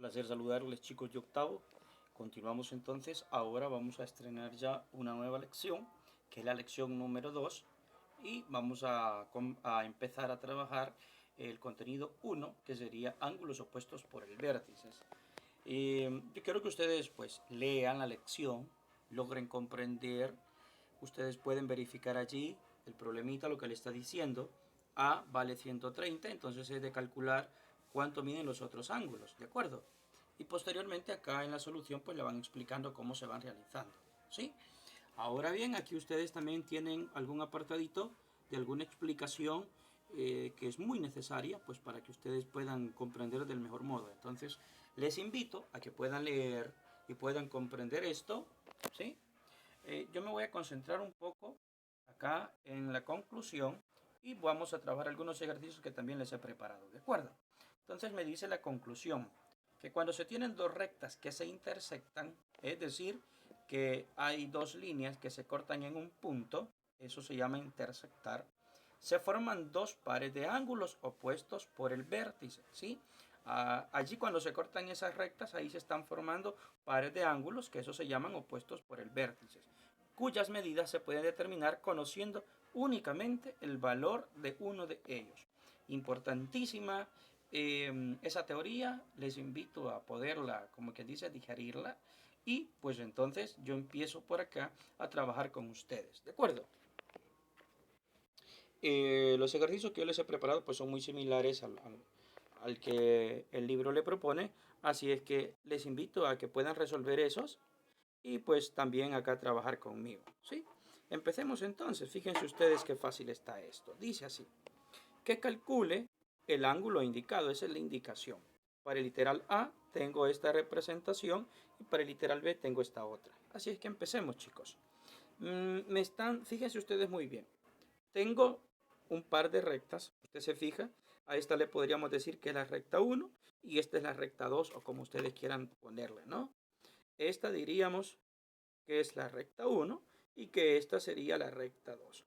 Placer saludarles, chicos de octavo. Continuamos entonces. Ahora vamos a estrenar ya una nueva lección, que es la lección número 2. Y vamos a empezar a trabajar el contenido 1, que sería ángulos opuestos por el vértice. Yo quiero que ustedes pues lean la lección, logren comprender. Ustedes pueden verificar allí el problemita, lo que le está diciendo. A vale 130, entonces es de calcular cuánto miden los otros ángulos, ¿de acuerdo? Y posteriormente acá en la solución pues le van explicando cómo se van realizando, ¿sí? Ahora bien, aquí ustedes también tienen algún apartadito de alguna explicación que es muy necesaria pues para que ustedes puedan comprender del mejor modo. Entonces les invito a que puedan leer y puedan comprender esto, ¿sí? Yo me voy a concentrar un poco acá en la conclusión y vamos a trabajar algunos ejercicios que también les he preparado, ¿de acuerdo? Entonces me dice la conclusión, que cuando se tienen dos rectas que se intersectan, es decir, que hay dos líneas que se cortan en un punto, eso se llama intersectar, se forman dos pares de ángulos opuestos por el vértice, ¿sí? Allí cuando se cortan esas rectas, ahí se están formando pares de ángulos, que eso se llaman opuestos por el vértice, cuyas medidas se pueden determinar conociendo únicamente el valor de uno de ellos. Importantísima esa teoría, les invito a poderla, como que dice, digerirla, y pues entonces yo empiezo por acá a trabajar con ustedes, ¿de acuerdo? Los ejercicios que yo les he preparado pues son muy similares al que el libro le propone, así es que les invito a que puedan resolver esos y pues también acá trabajar conmigo, ¿sí? Empecemos entonces, fíjense ustedes qué fácil está esto. Dice así, que calcule el ángulo indicado, esa es la indicación. Para el literal A tengo esta representación y para el literal B tengo esta otra. Así es que empecemos, chicos. Fíjense ustedes muy bien. Tengo un par de rectas, usted se fija, a esta le podríamos decir que es la recta 1 y esta es la recta 2 o como ustedes quieran ponerle, ¿no? Esta diríamos que es la recta 1 y que esta sería la recta 2.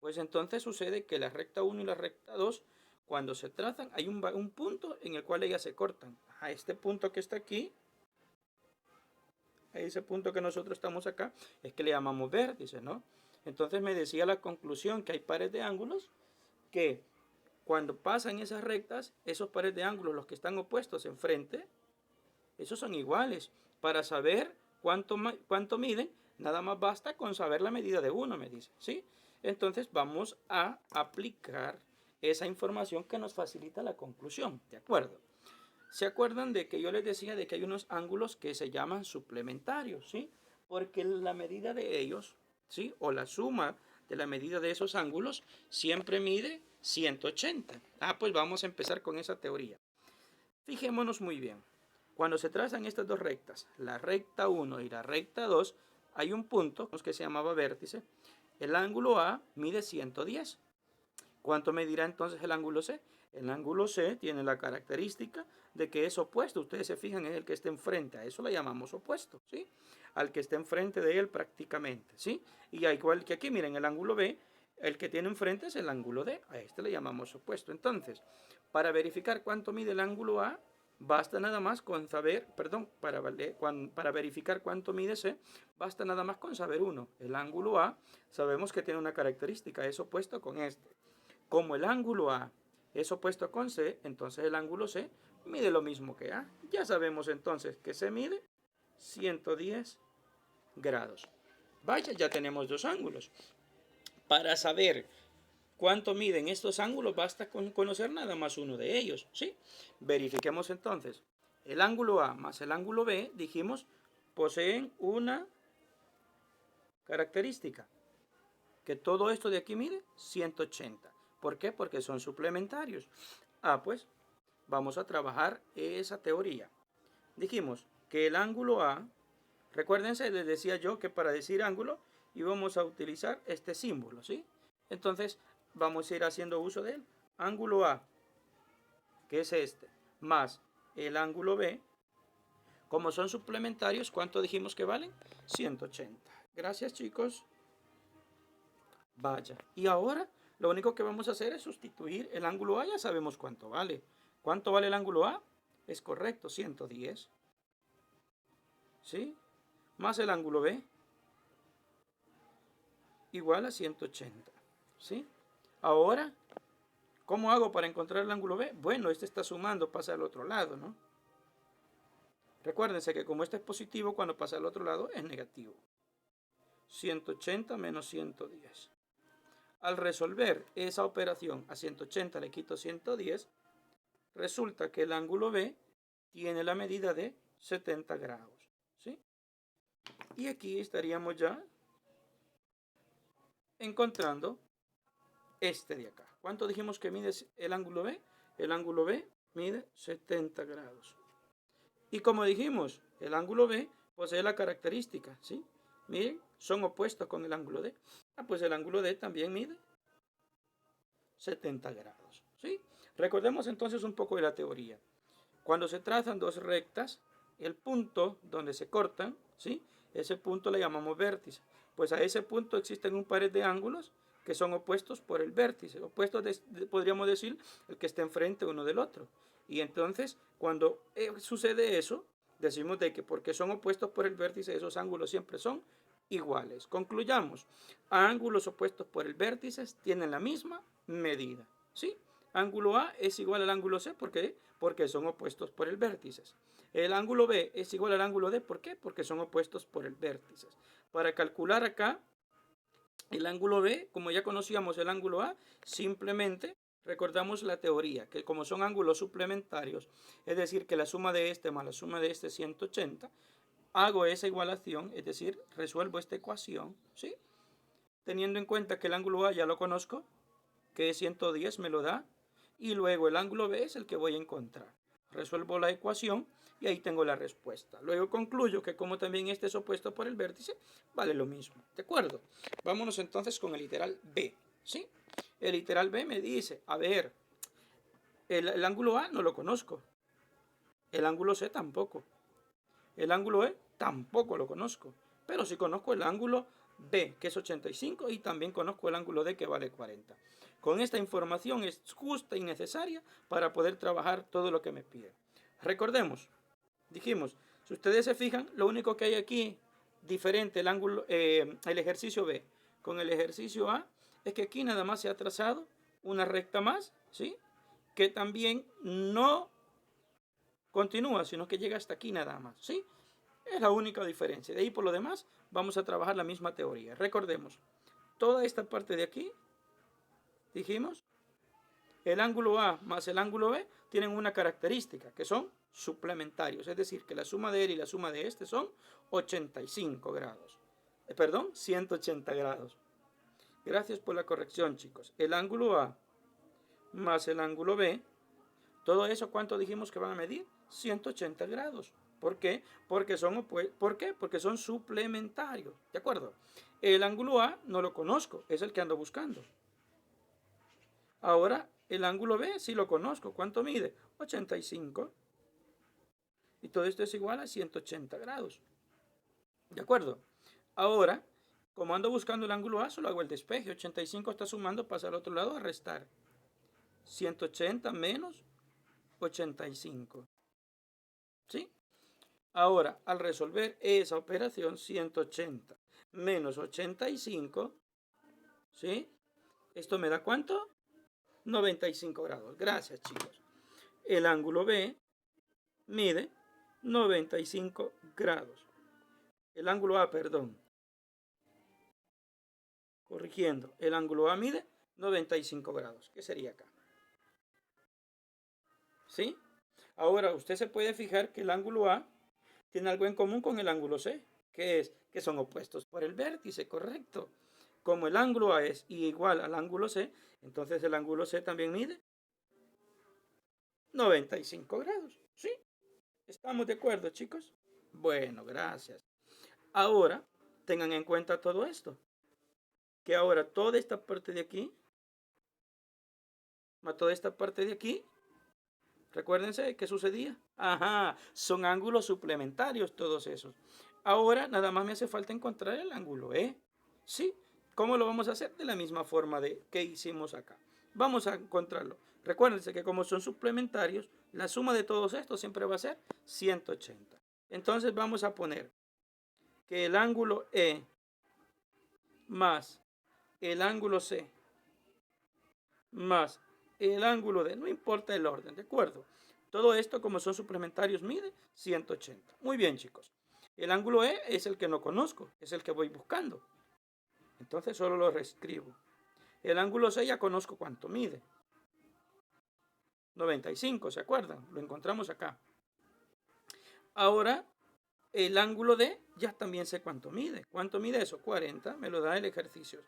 Pues entonces sucede que la recta 1 y la recta 2, cuando se trazan, hay un punto en el cual ellas se cortan. A este punto que está aquí, a ese punto que nosotros estamos acá, es que le llamamos vértice, ¿no? Entonces me decía la conclusión que hay pares de ángulos que cuando pasan esas rectas, esos pares de ángulos, los que están opuestos enfrente, esos son iguales. Para saber cuánto miden, nada más basta con saber la medida de uno, me dice, ¿sí? Entonces vamos a aplicar esa información que nos facilita la conclusión, ¿de acuerdo? ¿Se acuerdan de que yo les decía de que hay unos ángulos que se llaman suplementarios, ¿sí? Porque la medida de ellos, ¿sí? O la suma de la medida de esos ángulos siempre mide 180. Pues vamos a empezar con esa teoría. Fijémonos muy bien. Cuando se trazan estas dos rectas, la recta 1 y la recta 2, hay un punto que se llamaba vértice. El ángulo A mide 110. ¿Cuánto medirá entonces el ángulo C? El ángulo C tiene la característica de que es opuesto. Ustedes se fijan, es el que está enfrente. A eso le llamamos opuesto, ¿sí? Al que está enfrente de él prácticamente, ¿sí? Y igual que aquí, miren, el ángulo B, el que tiene enfrente es el ángulo D. A este le llamamos opuesto. Entonces, para verificar cuánto mide el ángulo A, basta nada más con saber, para verificar cuánto mide C, basta nada más con saber uno. El ángulo A sabemos que tiene una característica, es opuesto con este. Como el ángulo A es opuesto con C, entonces el ángulo C mide lo mismo que A. Ya sabemos entonces que C mide 110 grados. Vaya, ya tenemos dos ángulos. Para saber cuánto miden estos ángulos, basta con conocer nada más uno de ellos, ¿sí? Verifiquemos entonces. El ángulo A más el ángulo B, dijimos, poseen una característica, que todo esto de aquí mide 180. ¿Por qué? Porque son suplementarios. Pues vamos a trabajar esa teoría. Dijimos que el ángulo A, recuérdense, les decía yo que para decir ángulo íbamos a utilizar este símbolo, ¿sí? Entonces vamos a ir haciendo uso de él. Ángulo A, que es este, más el ángulo B, como son suplementarios, ¿cuánto dijimos que valen? 180. Gracias, chicos. Vaya. Y ahora lo único que vamos a hacer es sustituir el ángulo A. Ya sabemos cuánto vale. ¿Cuánto vale el ángulo A? Es correcto, 110. ¿Sí? Más el ángulo B igual a 180. ¿Sí? Ahora, ¿cómo hago para encontrar el ángulo B? Bueno, este está sumando, pasa al otro lado, ¿no? Recuérdense que como este es positivo, cuando pasa al otro lado es negativo. 180 menos 110. Al resolver esa operación a 180 le quito 110, resulta que el ángulo B tiene la medida de 70 grados. ¿Sí? Y aquí estaríamos ya encontrando este de acá. ¿Cuánto dijimos que mide el ángulo B? El ángulo B mide 70 grados. Y como dijimos, el ángulo B posee la característica, ¿sí? Miren, son opuestos con el ángulo D. Pues el ángulo D también mide 70 grados, ¿sí? Recordemos entonces un poco de la teoría. Cuando se trazan dos rectas, el punto donde se cortan, ¿sí? Ese punto le llamamos vértice. Pues a ese punto existen un par de ángulos que son opuestos por el vértice. Opuestos, podríamos decir, el que está enfrente uno del otro. Y entonces, cuando sucede eso, decimos de que porque son opuestos por el vértice, esos ángulos siempre son iguales. Concluyamos, ángulos opuestos por el vértice tienen la misma medida, ¿sí? Ángulo A es igual al ángulo C, ¿por qué? Porque son opuestos por el vértice. El ángulo B es igual al ángulo D, ¿por qué? Porque son opuestos por el vértice. Para calcular acá el ángulo B, como ya conocíamos el ángulo A, simplemente recordamos la teoría, que como son ángulos suplementarios, es decir, que la suma de este más la suma de este es 180, hago esa igualación, es decir, resuelvo esta ecuación, ¿sí? Teniendo en cuenta que el ángulo A ya lo conozco, que es 110, me lo da, y luego el ángulo B es el que voy a encontrar. Resuelvo la ecuación y ahí tengo la respuesta. Luego concluyo que como también este es opuesto por el vértice, vale lo mismo. ¿De acuerdo? Vámonos entonces con el literal B, ¿sí? El literal B me dice, a ver, el ángulo A no lo conozco. El ángulo C tampoco. El ángulo E tampoco lo conozco. Pero sí conozco el ángulo B, que es 85, y también conozco el ángulo D, que vale 40. Con esta información es justa y necesaria para poder trabajar todo lo que me pide. Recordemos, dijimos, si ustedes se fijan, lo único que hay aquí diferente el ángulo, el ejercicio B con el ejercicio A es que aquí nada más se ha trazado una recta más, ¿sí? Que también no continúa, sino que llega hasta aquí nada más, ¿sí? Es la única diferencia. De ahí por lo demás vamos a trabajar la misma teoría. Recordemos, toda esta parte de aquí, dijimos, el ángulo A más el ángulo B tienen una característica, que son suplementarios. Es decir, que la suma de él y la suma de este son 85 grados. Perdón, 180 grados. Gracias por la corrección, chicos. El ángulo A más el ángulo B, todo eso, ¿cuánto dijimos que van a medir? 180 grados. ¿Por qué? Porque son suplementarios. ¿De acuerdo? El ángulo A no lo conozco, es el que ando buscando. Ahora, el ángulo B sí lo conozco. ¿Cuánto mide? 85. Y todo esto es igual a 180 grados. ¿De acuerdo? Ahora, como ando buscando el ángulo A, solo hago el despeje. 85 está sumando, pasa al otro lado a restar. 180 menos 85. ¿Sí? Ahora, al resolver esa operación, 180 menos 85, ¿sí? ¿Esto me da cuánto? 95 grados. Gracias, chicos. El ángulo B mide 95 grados. El ángulo A, perdón. Corrigiendo, el ángulo A mide 95 grados. ¿Qué sería acá? ¿Sí? Ahora, usted se puede fijar que el ángulo A tiene algo en común con el ángulo C, que es que son opuestos por el vértice, correcto. Como el ángulo A es igual al ángulo C, entonces el ángulo C también mide 95 grados. ¿Sí? ¿Estamos de acuerdo, chicos? Bueno, gracias. Ahora, tengan en cuenta todo esto. Que ahora toda esta parte de aquí, más toda esta parte de aquí, recuérdense qué sucedía. Ajá, son ángulos suplementarios todos esos. Ahora nada más me hace falta encontrar el ángulo E. ¿Sí? ¿Cómo lo vamos a hacer? De la misma forma de que hicimos acá. Vamos a encontrarlo. Recuérdense que como son suplementarios, La suma de todos estos siempre va a ser 180. Entonces vamos a poner que el ángulo E más el ángulo C más el ángulo D, no importa el orden, ¿de acuerdo? Todo esto, como son suplementarios, mide 180. Muy bien, chicos. El ángulo E es el que no conozco, es el que voy buscando. Entonces solo lo reescribo. El ángulo C ya conozco cuánto mide. 95, ¿se acuerdan? Lo encontramos acá. Ahora, el ángulo D ya también sé cuánto mide. ¿Cuánto mide eso? 40, me lo da el ejercicio.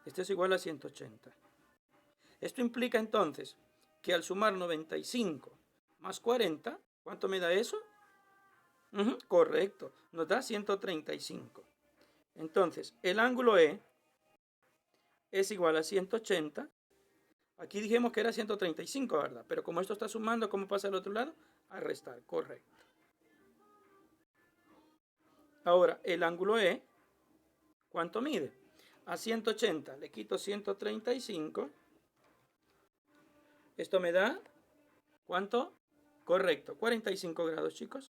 Este es igual a 180. Esto implica entonces que al sumar 95 más 40, ¿cuánto me da eso? Correcto, nos da 135. Entonces, el ángulo E es igual a 180. Aquí dijimos que era 135, ¿verdad? Pero como esto está sumando, ¿cómo pasa al otro lado? A restar, correcto. Ahora, el ángulo E, ¿cuánto mide? A 180 le quito 135. Esto me da, ¿cuánto? Correcto, 45 grados, chicos.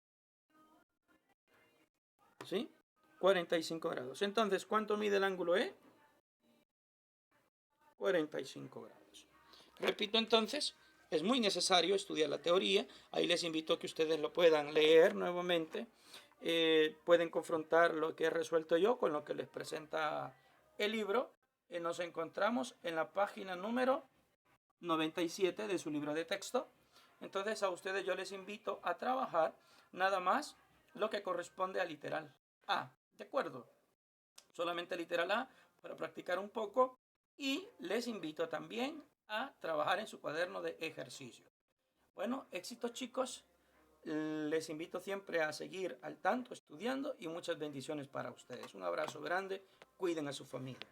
¿Sí? 45 grados. Entonces, ¿cuánto mide el ángulo E? 45 grados. Repito entonces, es muy necesario estudiar la teoría. Ahí les invito a que ustedes lo puedan leer nuevamente. Pueden confrontar lo que he resuelto yo con lo que les presenta el libro. Nos encontramos en la página número 97 de su libro de texto. Entonces a ustedes yo les invito a trabajar nada más lo que corresponde al literal A. ¿De acuerdo? Solamente literal A para practicar un poco. Y les invito también a trabajar en su cuaderno de ejercicio. Bueno, éxitos, chicos. Les invito siempre a seguir al tanto, estudiando, y muchas bendiciones para ustedes. Un abrazo grande. Cuiden a su familia.